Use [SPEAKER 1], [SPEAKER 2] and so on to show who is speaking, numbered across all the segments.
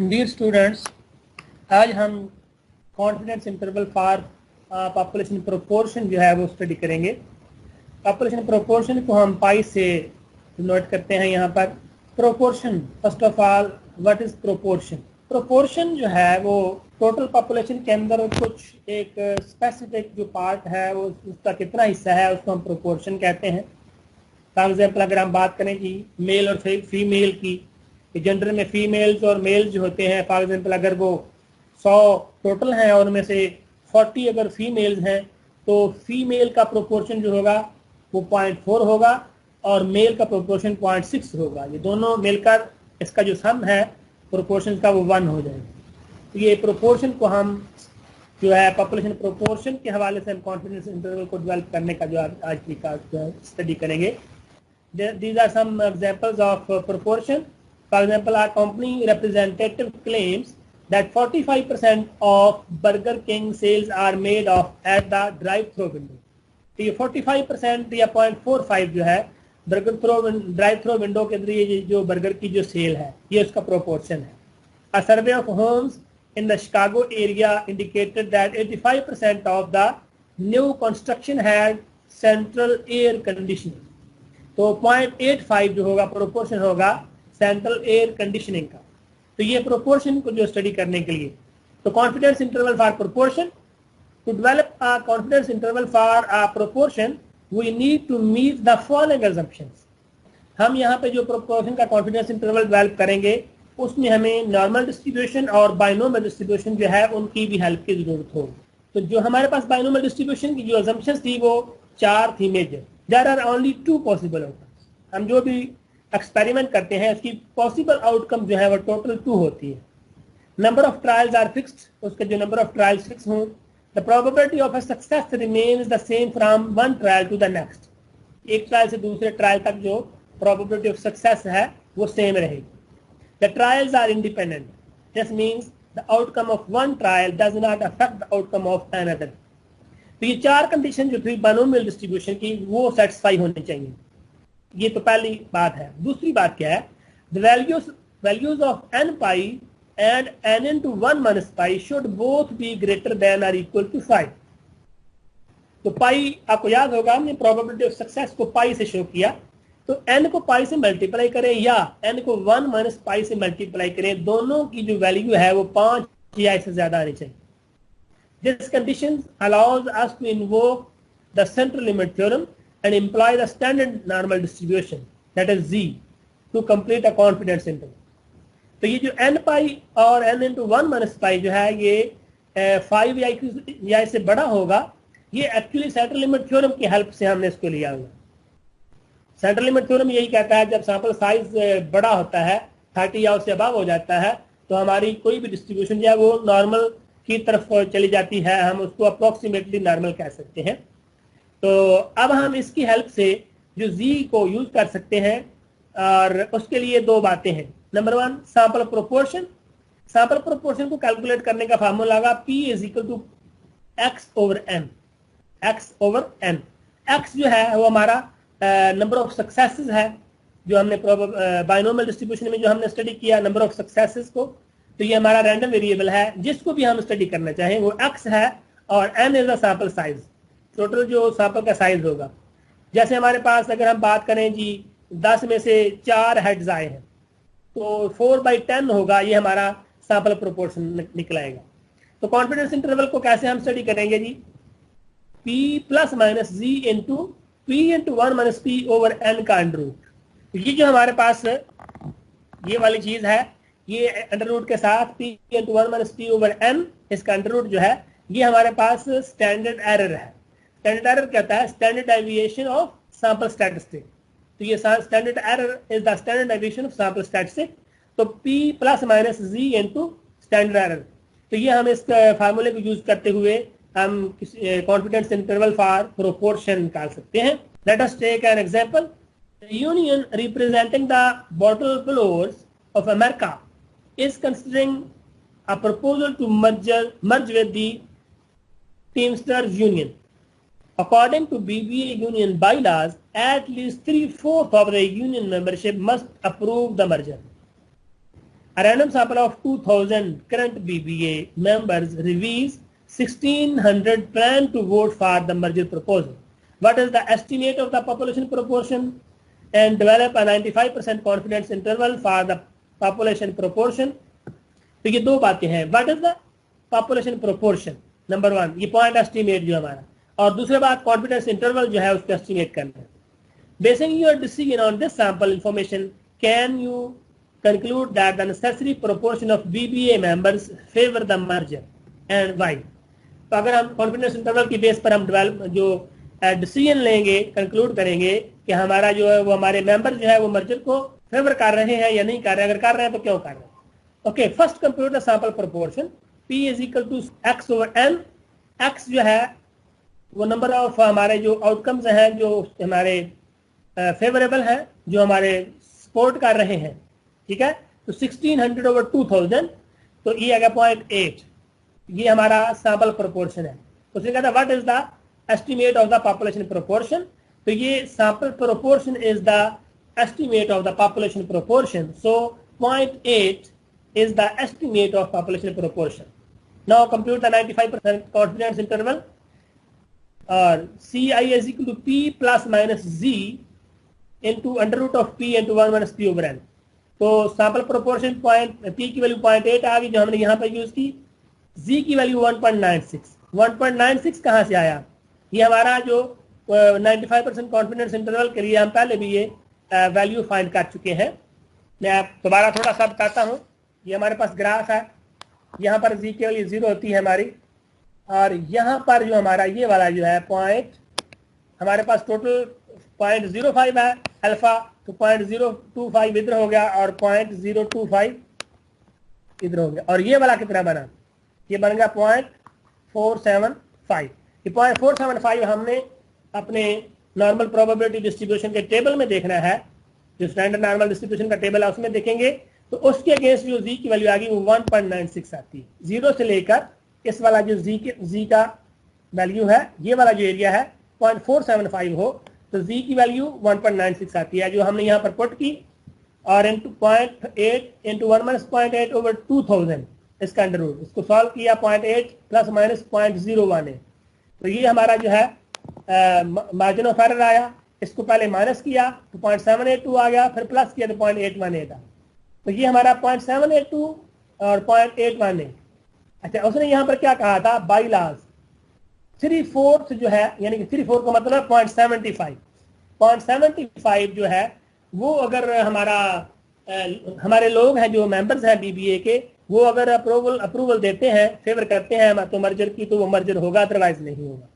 [SPEAKER 1] Dear students, आज हम confidence interval for population proportion जो है वो स्टडी करेंगे। पॉपुलेशन प्रोपोर्शन को हम पाई से नोट करते हैं। यहाँ पर proportion, first of all what is proportion? Proportion जो है वो टोटल पॉपुलेशन के अंदर कुछ एक स्पेसिफिक जो पार्ट है वो उसका कितना हिस्सा है उसको हम प्रोपोर्शन कहते हैं। फॉर एग्जाम्पल अगर हम बात करें कि मेल और फीमेल की, जेंडर में फीमेल्स और मेल्स जो होते हैं, फॉर एग्जाम्पल अगर वो 100 टोटल हैं और उनमें से 40 अगर फीमेल्स हैं तो फीमेल का प्रोपोर्शन जो होगा वो 0.4 होगा और मेल का प्रोपोर्शन 0.6 होगा। ये दोनों मिलकर इसका जो सम है प्रोपोर्शन का वो 1 हो जाएगा। तो ये प्रोपोर्शन को हम जो है पॉपुलेशन प्रोपोर्शन के हवाले से हम कॉन्फिडेंस इंटरवल को डेवलप करने का जो आज की क्लास स्टडी करेंगे। These are some examples of proportion. For example, our company representative claims that 45% of Burger King sales are made of at the drive-through window. तो ये 45% या 0.45 जो है ड्राइव-थ्रू विंडो के जरिए जो बर्गर की जो सेल है ये उसका प्रोपोर्शन है। A survey of homes in the Chicago area indicated that 85% of the new construction had central air conditioning. तो 0.85 जो होगा प्रोपोर्शन होगा सेंट्रल एयर कंडीशनिंग का। तो ये प्रोपोर्शन को जो स्टडी करने के लिए तो confidence interval for proportion, to develop a confidence interval for a proportion we need to meet the following assumptions. हम यहाँ पे जो प्रोपोर्शन का कॉन्फिडेंस इंटरवल डेवलप करेंगे उसमें हमें नॉर्मल डिस्ट्रीब्यूशन और बाइनोमियल डिस्ट्रीब्यूशन जो है उनकी भी हेल्प की जरूरत होगी। तो जो हमारे पास बाइनोमियल डिस्ट्रीब्यूशन की जो असम्पशंस थी वो 4 थी major. There are only 2 possible outcomes. हम जो भी एक्सपेरिमेंट करते हैं उसकी पॉसिबल आउटकम जो है वो टोटल 2 होती है। Number of trials are fixed, उसके जो नंबर ऑफ ट्रायल्स फिक्स हों। The probability of a success remains the same from one trial to the next. एक ट्रायल से दूसरे ट्रायल तक जो प्रोबेबिलिटी ऑफ सक्सेस है वो सेम रहेगी। The trials are independent, this means the outcome of one trial does not affect the outcome of another. तो ये 4 कंडीशन जो थी बाइनोमियल डिस्ट्रीब्यूशन की वो सेटिस्फाई होनी चाहिए। ये तो पहली बात है। दूसरी बात क्या है? The values of n pi and n into 1 minus pi should both be greater than और इक्वल टू 5। तो पाई आपको याद होगा हमने प्रोबेबिलिटी ऑफ सक्सेस को पाई से शो किया। तो n को पाई से मल्टीप्लाई करें या n को 1 minus पाई से मल्टीप्लाई करें, दोनों की जो वैल्यू है वो 5 या इससे ज्यादा आनी चाहिए। This condition allows us to invoke the central limit theorem and imply the standard normal distribution, that is Z, to complete a confidence interval. तो ये जो n पाई और n into 1 minus पाई जो है ये 5 या इससे बड़ा होगा, ये एक्चुअली सेंट्रल लिमिट थ्योरम की हेल्प से हमने इसको लिया हुआ। सेंट्रल लिमिट थ्योरम यही कहता है जब सैंपल साइज बड़ा होता है 30 या उससे अबव हो जाता है तो हमारी कोई भी डिस्ट्रीब्यूशन जो है वो नॉर्मल की तरफ चली जाती है, हम उसको अप्रोक्सीमेटली नॉर्मल कह सकते हैं। तो अब हम इसकी हेल्प से जो z को यूज कर सकते हैं और उसके लिए 2 बातें हैं। Number 1 sample proportion. Sample proportion को कैलकुलेट करने का फार्मूला लगा P is equal to x over n। x over n, x जो है वो हमारा नंबर ऑफ सक्सेसेस है जो हमने बाइनोमियल डिस्ट्रीब्यूशन में जो हमने स्टडी किया नंबर ऑफ सक्सेसेस को। तो ये हमारा रैंडम वेरिएबल है जिसको भी हम स्टडी करना चाहें वो x है और n is the sample size, total जो सैंपल का साइज होगा। जैसे हमारे पास अगर हम बात करें जी 10 में से 4 हेड्स आए हैं तो 4/10 होगा, ये हमारा सैंपल प्रोपोर्शन निकलाएगा। तो कॉन्फिडेंस इंटरवल को कैसे हम स्टडी करेंगे जी? p plus minus z into p into 1 minus p over n का अंडर रूट। ये जो हमारे पास ये वाली चीज है ये अंडर रूट के साथ p into 1 minus p over n, इसका अंडर रूट जो है ये हमारे पास स्टैंडर्ड एरर है। स्टैंडर्ड एरर क्या होता है? Standard deviation of sample statistic. तो ये standard error is the standard deviation of sample statistic. तो p plus minus z into standard error. तो ये हम इस फार्मूले को यूज करते हुए हम कॉन्फिडेंस इंटरवल फॉर प्रोपोर्शन निकाल सकते हैं। Let us take an example. Union representing the bottle blowers of America is considering a proposal to merge with the Teamsters Union. According to BBA union bylaws, at least 3/4 of the union membership must approve the merger. A random sample of 2000 current BBA members reveals 1600 plan to vote for the merger proposal. What is the estimate of the population proportion? And develop a 95% confidence interval for the population proportion. तो ये दो बातें हैं. What is the population proportion? Number 1 ये point estimate जो हमारा, और दूसरी बात कॉन्फिडेंस इंटरवल जो है उसको एस्टिमेट करना है. Basing your decision on this sample information, can you conclude that the necessary proportion of BBA members favor the merger and why? तो अगर हम कॉन्फिडेंस इंटरवल की बेस पर हम जो डिसीजन लेंगे, कंक्लूड करेंगे कि हमारा जो है वो हमारे मेंबर जो है वो मर्जर को फेवर कर रहे हैं या नहीं कर रहे हैं, अगर कर रहे हैं तो क्यों कर रहे हैं. Okay, first compute the sample proportion. P is equal to x over n. x जो है वो नंबर ऑफ हमारे जो आउटकम्स हैं जो हमारे फेवरेबल हैं, जो हमारे सपोर्ट कर रहे हैं. ठीक है, तो 1600 ओवर 2000, तो ये आ गया 0.8. ये हमारा सैंपल प्रोपोर्शन है. उसने कहा था what is the estimate of the population proportion. तो ये sample proportion is the estimate of the population proportion. So 0.8 is the estimate of population proportion. Now compute the 95% confidence interval. और CI is equal to P plus minus Z into under root of P into 1 minus P over N. तो sample proportion P की value 0.8 आ गई जो हमने यहाँ पर use की. Z की वैल्यू 1.96. 1.96 कहाँ से आया? ये हमारा जो 95% कॉन्फिडेंस इंटरवल के लिए हम पहले भी ये वैल्यू फाइंड कर चुके हैं. मैं आप दोबारा थोड़ा सा बताता हूँ. ये हमारे पास ग्राफ है, यहाँ पर जी की वैल्यू 0 होती है हमारी, और यहाँ पर जो हमारा ये वाला जो है पॉइंट, हमारे पास टोटल 0.05 है अल्फा, तो 0.025 इधर हो गया और 0.025 इधर हो गया, और ये वाला कितना बना? ये बन गया 0.475. 0.475 हमने अपने नॉर्मल प्रोबेबिलिटी डिस्ट्रीब्यूशन के टेबल में देखना है, जो स्टैंडर्ड नॉर्मल डिस्ट्रीब्यूशन का टेबल है उसमें देखेंगे. तो उसके अगेंस्ट जो जी की वैल्यू आ गई वो 1.96 आती है. 0 से लेकर इस वाला जो जी का वैल्यू है, ये वाला जो एरिया है 0.475 हो, तो जी की वैल्यू 1.96 आती है, जो हमने यहाँ पर पुट की. और इंटू 0.8 इंटू 1 माइनस 0.8 ओवर 2000 इसका अंडर रूट, इसको सॉल्व किया 0.8 प्लस माइनस 0.01 है. तो ये हमारा जो है मार्जिन ऑफ एरर आया. इसको पहले माइनस किया तो 0.782 आ गया, फिर प्लस किया तो 0.818 था. तो ये हमारा 0.782 और 0.818. अच्छा, उसने यहाँ पर क्या कहा था? बाई लाज 3/4 जो है, यानी कि 3/4 का मतलब 0.75. 0.75 जो है वो अगर हमारे लोग हैं जो मेंबर्स हैं बीबीए के, वो अगर अप्रूवल देते हैं, फेवर करते हैं तो मर्जर की, तो वो मर्जर होगा, अदरवाइज नहीं होगा.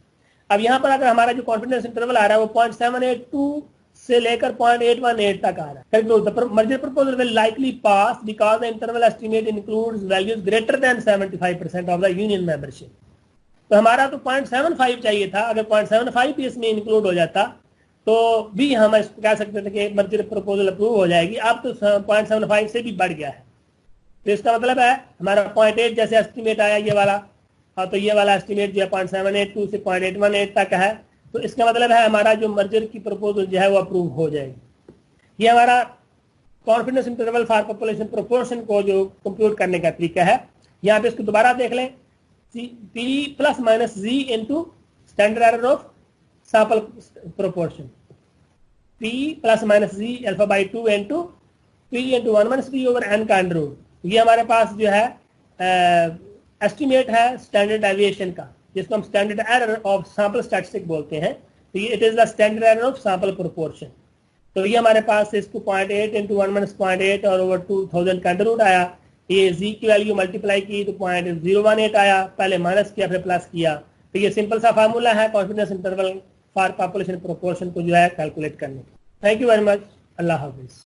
[SPEAKER 1] अब यहाँ पर अगर हमारा जो कॉन्फिडेंस इंटरवल आ रहा है वो 0.782 से लेकर 0.818 तक आ रहा है. The merger proposal will likely pass because the interval estimate includes values greater than 75% of the union membership. तो हमारा तो 0.75 चाहिए था. अगर 0.75 भी इसमें इंक्लूड हो जाता तो भी हम इसको कह सकते थे कि मर्जर प्रपोजल अप्रूव हो जाएगी. अब तो 0.75 से भी बढ़ गया है. तो इसका मतलब है हमारा 0.8 जैसे एस्टिमेट आया ये वाला, हाँ, तो ये वाला एस्टिमेट जो है 0.782 से 0.818 तक है. तो इसका मतलब है हमारा जो मर्जर की प्रपोजल जो है वो अप्रूव हो जाएगी. ये हमारा confidence interval for population proportion को जो कंप्यूट करने का तरीका है. यहाँ पे इसको दोबारा देख लें. P plus minus z into standard error of sample proportion. P plus minus z alpha by 2 into P into 1 minus P over n का अंडर रूट. ये हमारे पास जो है एस्टिमेट है स्टैंडर्ड डेविएशन का, जिसको हम standard error of sample statistic बोलते हैं. तो ये it is the standard error of sample proportion. तो ये हमारे पास इसको 0.8 इंटू 1 माइनस 0.8 और ओवर 2000 का अंडर रूट आया. ये जी की वैल्यू मल्टीप्लाई की तो 0.018 आया, पहले माइनस किया फिर प्लस किया. तो ये सिंपल सा फार्मूला है confidence interval for population proportion को जो है कैलकुलेट करने. Thank you very much. Allah Hafiz.